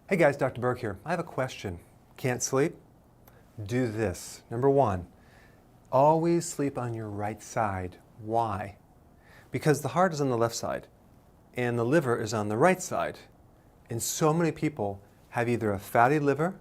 Hey guys, Dr. Berg here. I have a question. Can't sleep? Do this. Number one, always sleep on your right side. Why? Because the heart is on the left side and the liver is on the right side. And so many people have either a fatty liver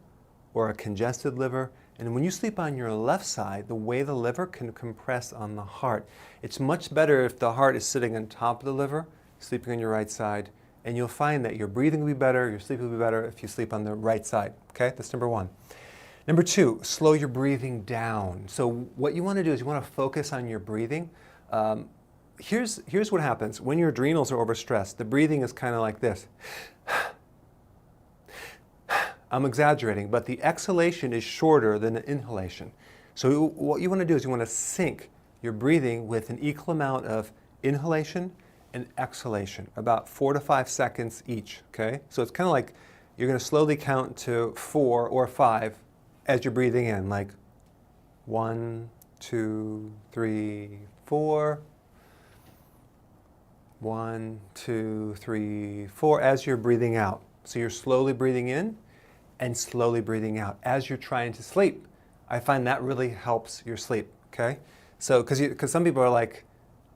or a congested liver. And when you sleep on your left side, the way the liver can compress on the heart, it's much better if the heart is sitting on top of the liver, sleeping on your right side. And you'll find that your breathing will be better, your sleep will be better if you sleep on the right side. Okay, that's number one. Number two, slow your breathing down. So what you want to do is you want to focus on your breathing. Here's what happens. When your adrenals are overstressed, the breathing is kind of like this. I'm exaggerating, but the exhalation is shorter than the inhalation. So what you want to do is you want to sync your breathing with an equal amount of inhalation and exhalation, about 4 to 5 seconds each, okay? So it's kind of like you're going to slowly count to 4 or 5 as you're breathing in, like 1, 2, 3, 4. 1, 2, 3, 4 as you're breathing out. So you're slowly breathing in and slowly breathing out as you're trying to sleep. I find that really helps your sleep, okay? So, because some people are like,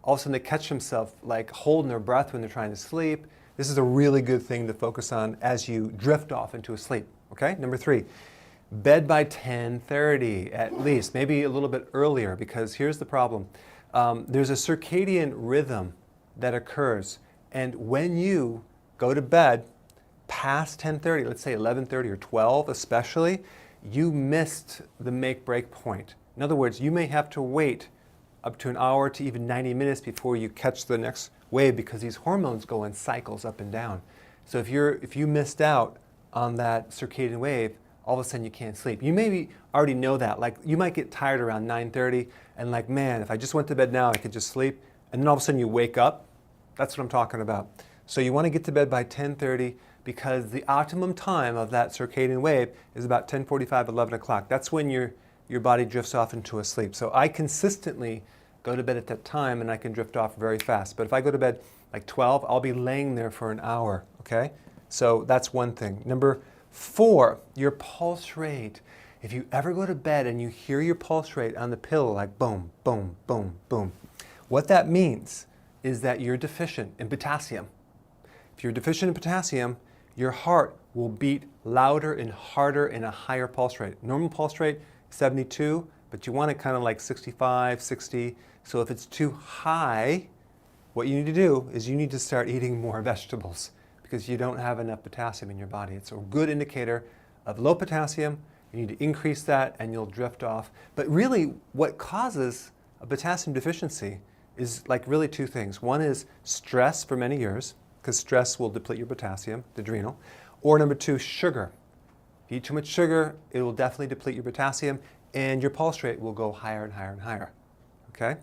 all of a sudden they catch themselves like holding their breath when they're trying to sleep. This is a really good thing to focus on as you drift off into a sleep, okay? Number three, bed by 10:30 at least, maybe a little bit earlier, because here's the problem. There's a circadian rhythm that occurs, and when you go to bed past 10:30, let's say 11:30 or 12 especially, you missed the make-break point. In other words, you may have to wait up to an hour to even 90 minutes before you catch the next wave, because these hormones go in cycles up and down. So if you missed out on that circadian wave, all of a sudden you can't sleep. You maybe already know that. Like, you might get tired around 9:30 and like, man, if I just went to bed now, I could just sleep. And then all of a sudden you wake up. That's what I'm talking about. So you want to get to bed by 10:30, because the optimum time of that circadian wave is about 10:45, 11 o'clock. That's when your body drifts off into a sleep. So I consistently go to bed at that time, and I can drift off very fast. But if I go to bed like 12, I'll be laying there for an hour, okay? So that's one thing. Number four, your pulse rate. If you ever go to bed and you hear your pulse rate on the pillow like boom, boom, boom, boom, what that means is that you're deficient in potassium. If you're deficient in potassium, your heart will beat louder and harder in a higher pulse rate. Normal pulse rate, 72, but you want it kind of like 65, 60. So if it's too high, what you need to do is you need to start eating more vegetables, because you don't have enough potassium in your body. It's a good indicator of low potassium. You need to increase that and you'll drift off. But really, what causes a potassium deficiency is like really two things. One is stress for many years, because stress will deplete your potassium, the adrenal. Or number two, sugar. If you eat too much sugar, it will definitely deplete your potassium, and your pulse rate will go higher and higher and higher, okay?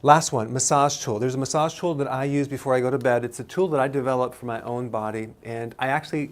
Last one, massage tool. There's a massage tool that I use before I go to bed. It's a tool that I developed for my own body, and I actually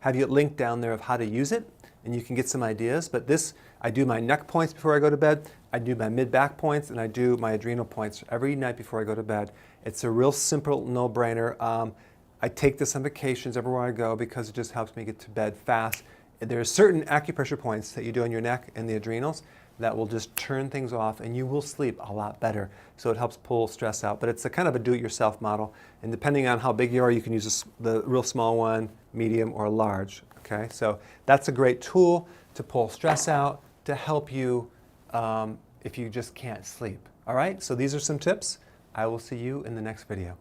have you linked down there of how to use it, and you can get some ideas. But this, I do my neck points before I go to bed, I do my mid-back points, and I do my adrenal points every night before I go to bed. It's a real simple no-brainer. I take this on vacations everywhere I go, because it just helps me get to bed fast. There are certain acupressure points that you do on your neck and the adrenals that will just turn things off, and you will sleep a lot better. So it helps pull stress out. But it's a kind of a do-it-yourself model, and depending on how big you are, you can use the real small one, medium, or large. Okay, so that's a great tool to pull stress out, to help you if you just can't sleep. All right, so these are some tips. I will see you in the next video.